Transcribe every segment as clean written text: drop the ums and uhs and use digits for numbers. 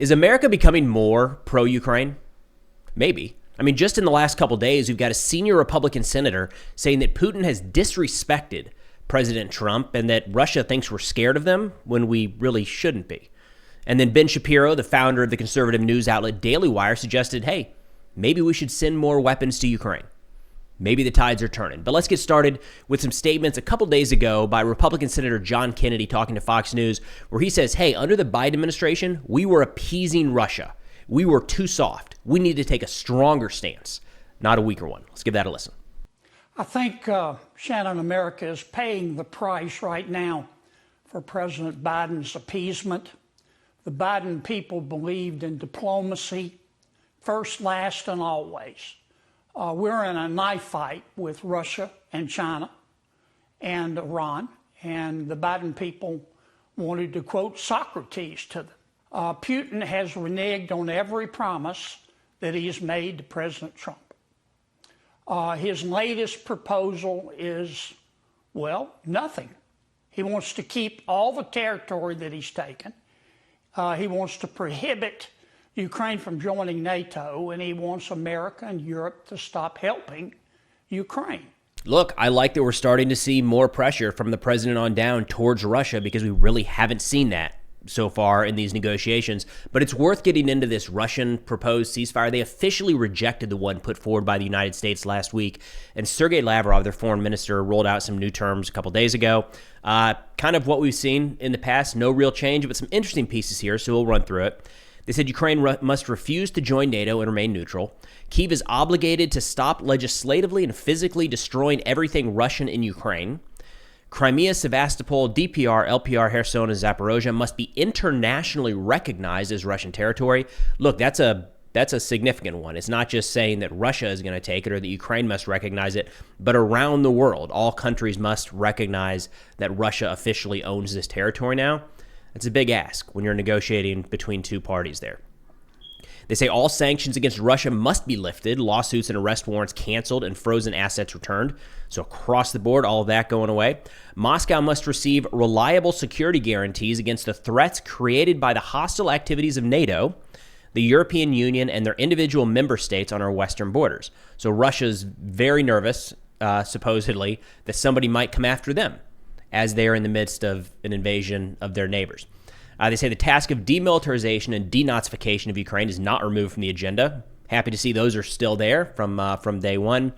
Is America becoming more pro-Ukraine? Maybe. I mean, just in the last couple days, we've got a senior Republican senator saying that Putin has disrespected President Trump and that Russia thinks we're scared of them when we really shouldn't be. And then Ben Shapiro, the founder of the conservative news outlet Daily Wire, suggested, hey, maybe we should send more weapons to Ukraine. Maybe the tides are turning. But let's get started with some statements a couple days ago by Republican Senator John Kennedy talking to Fox News, where he says, hey, under the Biden administration, we were appeasing Russia. We were too soft. We need to take a stronger stance, not a weaker one. Let's give that a listen. I think, Shannon, America is paying the price right now for President Biden's appeasement. The Biden people believed in diplomacy, first, last, and always. We're in a knife fight with Russia and China and Iran, and the Biden people wanted to quote Socrates to them. Putin has reneged on every promise that he has made to President Trump. His latest proposal is, well, nothing. He wants to keep all the territory that he's taken. He wants to prohibit Ukraine from joining NATO, and he wants America and Europe to stop helping Ukraine. Look, I like that we're starting to see more pressure from the president on down towards Russia because we really haven't seen that so far in these negotiations. But it's worth getting into this Russian proposed ceasefire. They officially rejected the one put forward by the United States last week. And Sergei Lavrov, their foreign minister, rolled out some new terms a couple days ago. Kind of what we've seen in the past, no real change, but some interesting pieces here, so we'll run through it. They said Ukraine must refuse to join NATO and remain neutral. Kyiv is obligated to stop legislatively and physically destroying everything Russian in Ukraine. Crimea, Sevastopol, DPR, LPR, Kherson, and Zaporozhye must be internationally recognized as Russian territory. Look, that's a significant one. It's not just saying that Russia is going to take it or that Ukraine must recognize it, but around the world, all countries must recognize that Russia officially owns this territory now. That's a big ask when you're negotiating between two parties there. They say all sanctions against Russia must be lifted, lawsuits and arrest warrants canceled, and frozen assets returned. So across the board, all of that going away. Moscow must receive reliable security guarantees against the threats created by the hostile activities of NATO, the European Union, and their individual member states on our western borders. So Russia's very nervous, supposedly, that somebody might come after them as they're in the midst of an invasion of their neighbors. They say the task of demilitarization and denazification of Ukraine is not removed from the agenda. Happy to see those are still there from day one.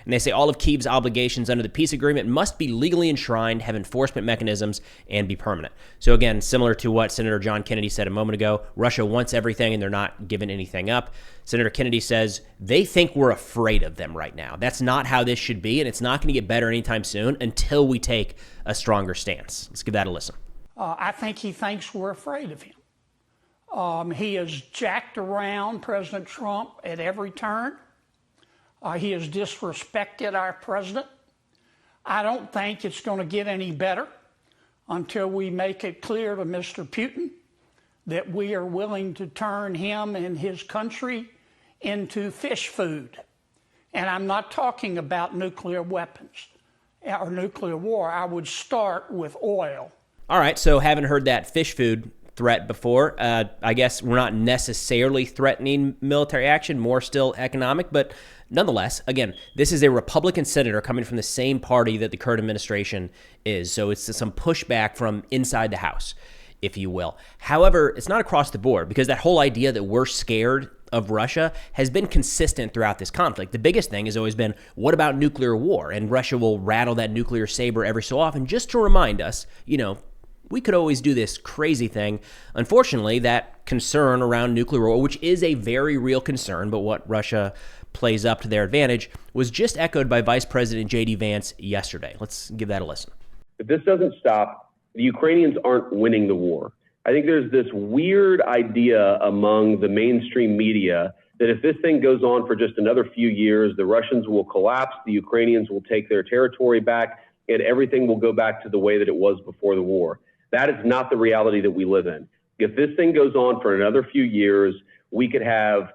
And they say all of Kyiv's obligations under the peace agreement must be legally enshrined, have enforcement mechanisms, and be permanent. So again, similar to what Senator John Kennedy said a moment ago, Russia wants everything and they're not giving anything up. Senator Kennedy says they think we're afraid of them right now. That's not how this should be, and it's not going to get better anytime soon until we take a stronger stance. Let's give that a listen. I think he thinks we're afraid of him. He has jacked around President Trump at every turn. He has disrespected our president. I don't think it's going to get any better until we make it clear to Mr. Putin that we are willing to turn him and his country into fish food. And I'm not talking about nuclear weapons or nuclear war. I would start with oil. All right, so haven't heard that fish food threat before. I guess we're not necessarily threatening military action, more still economic, but nonetheless, again, this is a Republican senator coming from the same party that the current administration is, so it's some pushback from inside the House, if you will. However, it's not across the board, because that whole idea that we're scared of Russia has been consistent throughout this conflict. The biggest thing has always been, what about nuclear war? And Russia will rattle that nuclear saber every so often just to remind us, we could always do this crazy thing. Unfortunately, that concern around nuclear war, which is a very real concern, but what Russia plays up to their advantage, was just echoed by Vice President J.D. Vance yesterday. Let's give that a listen. If this doesn't stop, the Ukrainians aren't winning the war. I think there's this weird idea among the mainstream media that if this thing goes on for just another few years, the Russians will collapse, the Ukrainians will take their territory back, and everything will go back to the way that it was before the war. That is not the reality that we live in. If this thing goes on for another few years, we could have,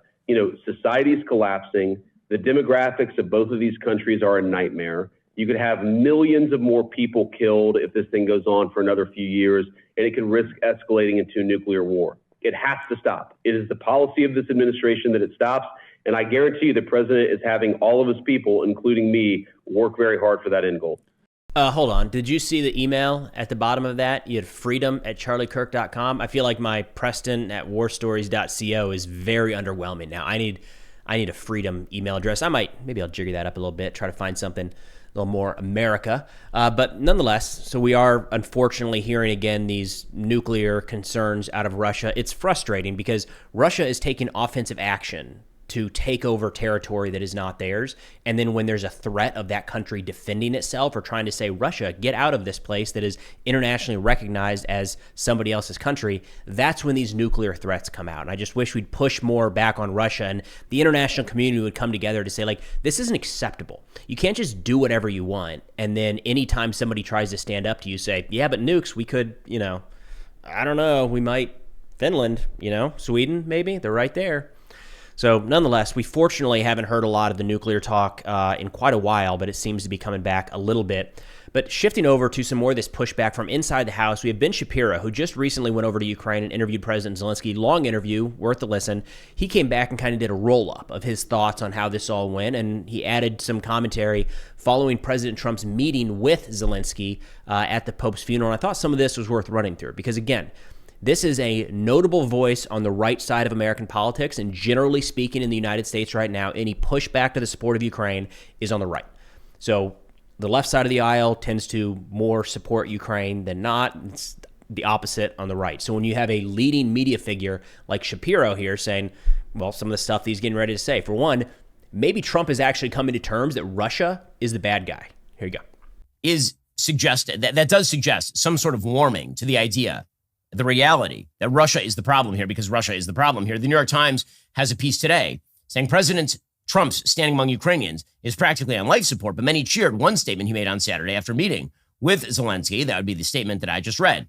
societies collapsing. The demographics of both of these countries are a nightmare. You could have millions of more people killed if this thing goes on for another few years, and it could risk escalating into nuclear war. It has to stop. It is the policy of this administration that it stops. And I guarantee you the president is having all of his people, including me, work very hard for that end goal. Hold on. Did you see the email at the bottom of that? You had freedom@charliekirk.com. I feel like my Preston at warstories.co is very underwhelming now. I need a freedom email address. Maybe I'll jigger that up a little bit, try to find something a little more America. But nonetheless, so we are unfortunately hearing again these nuclear concerns out of Russia. It's frustrating because Russia is taking offensive action to take over territory that is not theirs. And then when there's a threat of that country defending itself or trying to say, Russia, get out of this place that is internationally recognized as somebody else's country, that's when these nuclear threats come out. And I just wish we'd push more back on Russia and the international community would come together to say, like, this isn't acceptable. You can't just do whatever you want. And then anytime somebody tries to stand up to you, say, yeah, but nukes, we could, I don't know, we might, Finland, Sweden, maybe, they're right there. So nonetheless, we fortunately haven't heard a lot of the nuclear talk in quite a while, but it seems to be coming back a little bit. But shifting over to some more of this pushback from inside the House, we have Ben Shapiro, who just recently went over to Ukraine and interviewed President Zelensky. Long interview, worth a listen. He came back and kind of did a roll-up of his thoughts on how this all went, and he added some commentary following President Trump's meeting with Zelensky at the Pope's funeral. And I thought some of this was worth running through because, again, this is a notable voice on the right side of American politics, and generally speaking in the United States right now, any pushback to the support of Ukraine is on the right. So the left side of the aisle tends to more support Ukraine than not. It's the opposite on the right. So when you have a leading media figure like Shapiro here saying, well, some of the stuff he's getting ready to say, for one, maybe Trump is actually coming to terms that Russia is the bad guy. Here you go. That does suggest some sort of warming to the idea, the reality that Russia is the problem here because Russia is the problem here. The New York Times has a piece today saying President Trump's standing among Ukrainians is practically on life support, but many cheered one statement he made on Saturday after meeting with Zelensky. That would be the statement that I just read.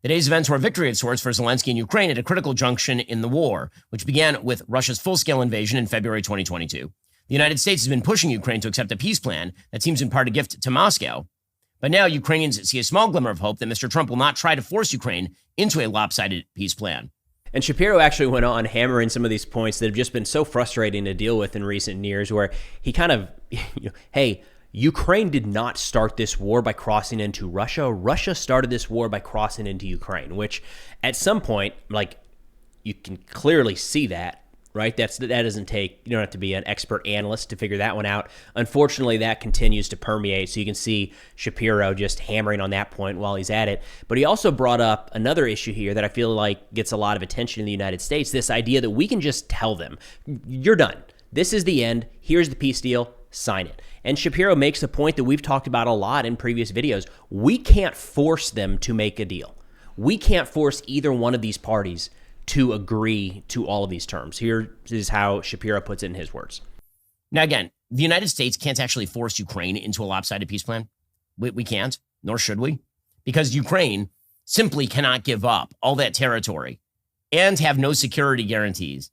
The day's events were a victory of sorts for Zelensky and Ukraine at a critical junction in the war, which began with Russia's full-scale invasion in February 2022. The United States has been pushing Ukraine to accept a peace plan that seems in part a gift to Moscow. But now Ukrainians see a small glimmer of hope that Mr. Trump will not try to force Ukraine into a lopsided peace plan. And Shapiro actually went on hammering some of these points that have just been so frustrating to deal with in recent years, where he kind of, hey, Ukraine did not start this war by crossing into Russia. Russia started this war by crossing into Ukraine, which at some point, like, you can clearly see that. Right? That doesn't take, you don't have to be an expert analyst to figure that one out. Unfortunately, that continues to permeate. So you can see Shapiro just hammering on that point while he's at it. But he also brought up another issue here that I feel like gets a lot of attention in the United States, this idea that we can just tell them, you're done. This is the end. Here's the peace deal. Sign it. And Shapiro makes the point that we've talked about a lot in previous videos. We can't force them to make a deal. We can't force either one of these parties to agree to all of these terms. Here is how Shapiro puts it in his words. Now, again, the United States can't actually force Ukraine into a lopsided peace plan. We can't, nor should we, because Ukraine simply cannot give up all that territory and have no security guarantees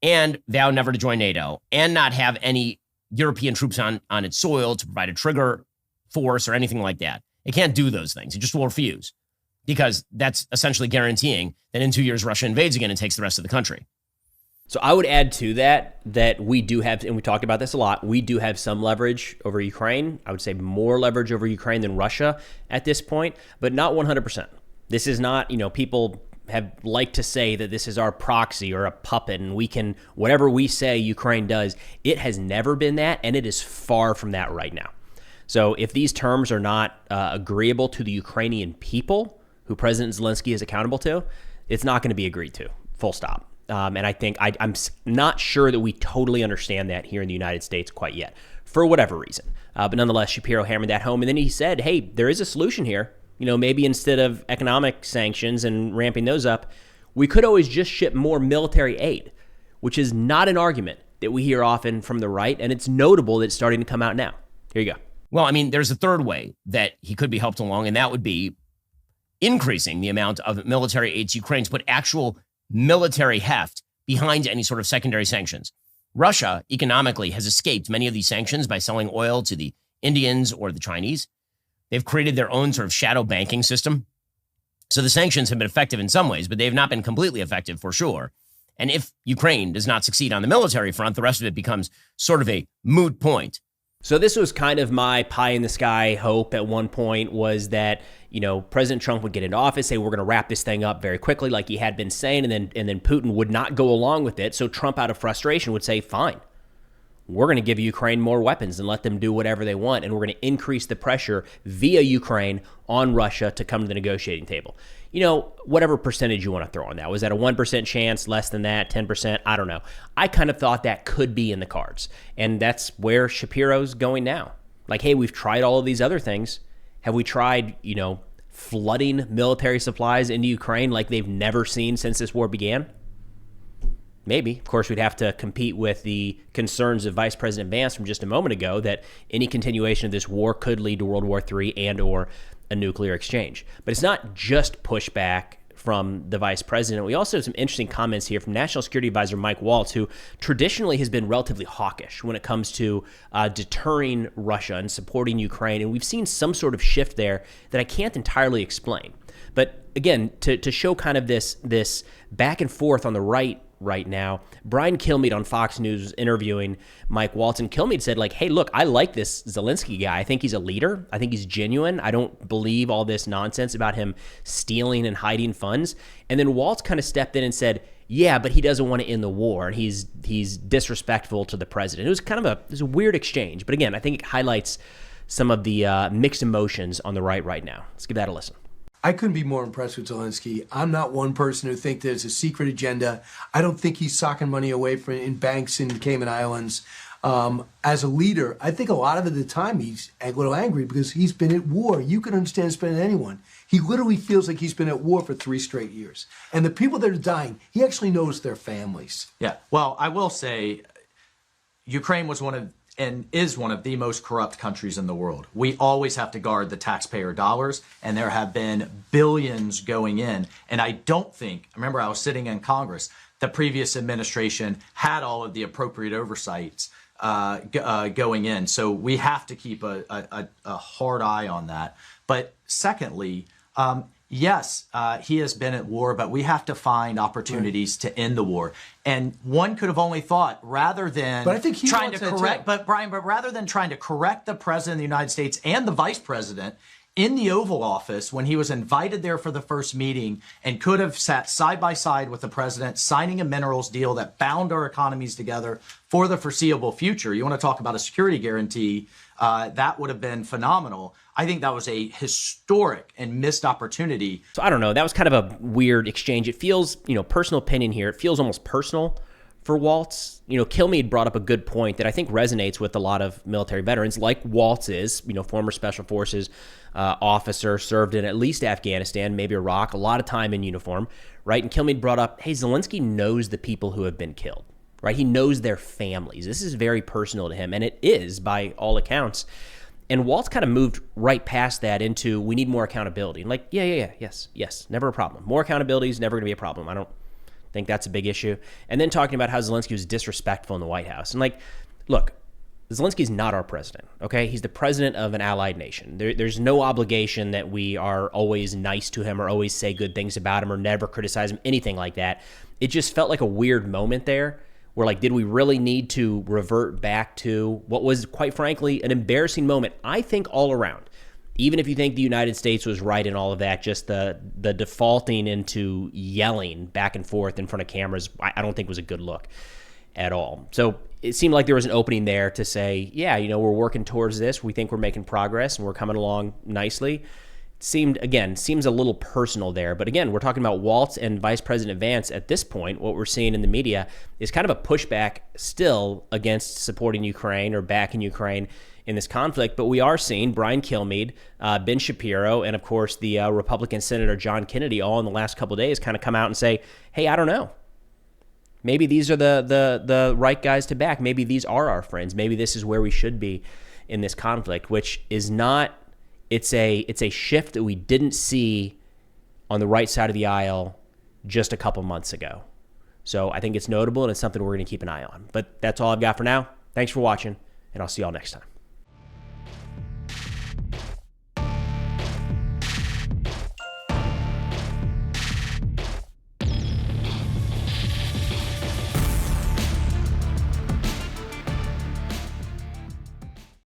and vow never to join NATO and not have any European troops on its soil to provide a trigger force or anything like that. It can't do those things. It just will refuse, because that's essentially guaranteeing that in 2 years, Russia invades again and takes the rest of the country. So I would add to that we do have, and we talked about this a lot, we do have some leverage over Ukraine. I would say more leverage over Ukraine than Russia at this point, but not 100%. This is not, people have liked to say that this is our proxy or a puppet and we can, whatever we say Ukraine does, it has never been that, and it is far from that right now. So if these terms are not agreeable to the Ukrainian people, who President Zelensky is accountable to, it's not going to be agreed to, full stop. And I think I'm not sure that we totally understand that here in the United States quite yet, for whatever reason. But nonetheless, Shapiro hammered that home. And then he said, hey, there is a solution here. Maybe instead of economic sanctions and ramping those up, we could always just ship more military aid, which is not an argument that we hear often from the right. And it's notable that it's starting to come out now. Here you go. Well, I mean, there's a third way that he could be helped along, and that would be increasing the amount of military aid to Ukraine to put actual military heft behind any sort of secondary sanctions. Russia economically has escaped many of these sanctions by selling oil to the Indians or the Chinese. They've created their own sort of shadow banking system So the sanctions have been effective in some ways, but they have not been completely effective for sure. And if Ukraine does not succeed on the military front, the rest of it becomes sort of a moot point. So this was kind of my pie in the sky hope at one point, was that, President Trump would get into office, say we're going to wrap this thing up very quickly like he had been saying, and then Putin would not go along with it. So Trump, out of frustration, would say, fine, we're going to give Ukraine more weapons and let them do whatever they want, and we're going to increase the pressure via Ukraine on Russia to come to the negotiating table. Whatever percentage you want to throw on that. Was that a 1% chance, less than that, 10%? I don't know. I kind of thought that could be in the cards, and that's where Shapiro's going now. Like, hey, we've tried all of these other things. Have we tried, flooding military supplies into Ukraine like they've never seen since this war began? Maybe. Of course, we'd have to compete with the concerns of Vice President Vance from just a moment ago that any continuation of this war could lead to World War III and or a nuclear exchange. But it's not just pushback from the vice president. We also have some interesting comments here from National Security Advisor Mike Waltz, who traditionally has been relatively hawkish when it comes to deterring Russia and supporting Ukraine. And we've seen some sort of shift there that I can't entirely explain. But again, to show kind of this back and forth on the right now, Brian Kilmeade on Fox News was interviewing Mike Waltz, and Kilmeade said, like, hey, look, I like this Zelensky guy. I think he's a leader. I think he's genuine. I don't believe all this nonsense about him stealing and hiding funds. And then Waltz kind of stepped in and said, yeah, but he doesn't want to end the war, and he's disrespectful to the president. It was a weird exchange. But again, I think it highlights some of the mixed emotions on the right now. Let's give that a listen. I couldn't be more impressed with Zelensky. I'm not one person who thinks there's a secret agenda. I don't think he's socking money away in banks in Cayman Islands. As a leader, I think a lot of the time he's a little angry because he's been at war. You can understand spending anyone. He literally feels like he's been at war for 3 straight years. And the people that are dying, he actually knows their families. Yeah, well, I will say Ukraine was is one of the most corrupt countries in the world. We always have to guard the taxpayer dollars, and there have been billions going in. And I remember I was sitting in Congress, the previous administration had all of the appropriate oversights going in. So we have to keep a hard eye on that. But secondly, yes, he has been at war, but we have to find opportunities to end the war. And one could have only thought, rather than trying to correct, but rather than trying to correct the president of the United States and the vice president in the Oval Office when he was invited there for the first meeting and could have sat side by side with the president, signing a minerals deal that bound our economies together for the foreseeable future. You want to talk about a security guarantee? That would have been phenomenal. I think that was a historic and missed opportunity. So I don't know. That was kind of a weird exchange. It feels, personal opinion here, it feels almost personal for Waltz. Kilmeade brought up a good point that I think resonates with a lot of military veterans, like Waltz is, former Special Forces officer, served in at least Afghanistan, maybe Iraq, a lot of time in uniform, right? And Kilmeade brought up, hey, Zelensky knows the people who have been killed, right? He knows their families. This is very personal to him, and it is by all accounts. And Waltz kind of moved right past that into, we need more accountability. And yes, never a problem. More accountability is never going to be a problem. I don't think that's a big issue. And then talking about how Zelensky was disrespectful in the White House. And look, Zelensky's not our president, okay? He's the president of an allied nation. There's no obligation that we are always nice to him or always say good things about him or never criticize him, anything like that. It just felt like a weird moment there where, did we really need to revert back to what was, quite frankly, an embarrassing moment, I think, all around. Even if you think the United States was right in all of that, just the defaulting into yelling back and forth in front of cameras, I don't think was a good look at all. So it seemed like there was an opening there to say, yeah, we're working towards this. We think we're making progress and we're coming along nicely. Seems a little personal there. But again, we're talking about Waltz and Vice President Vance at this point. What we're seeing in the media is kind of a pushback still against supporting Ukraine or backing Ukraine in this conflict. But we are seeing Brian Kilmeade, Ben Shapiro, and of course the Republican Senator John Kennedy all in the last couple of days kind of come out and say, hey, I don't know. Maybe these are the right guys to back. Maybe these are our friends. Maybe this is where we should be in this conflict, which is not... It's a shift that we didn't see on the right side of the aisle just a couple months ago. So I think it's notable, and it's something we're going to keep an eye on. But that's all I've got for now. Thanks for watching, and I'll see y'all next time.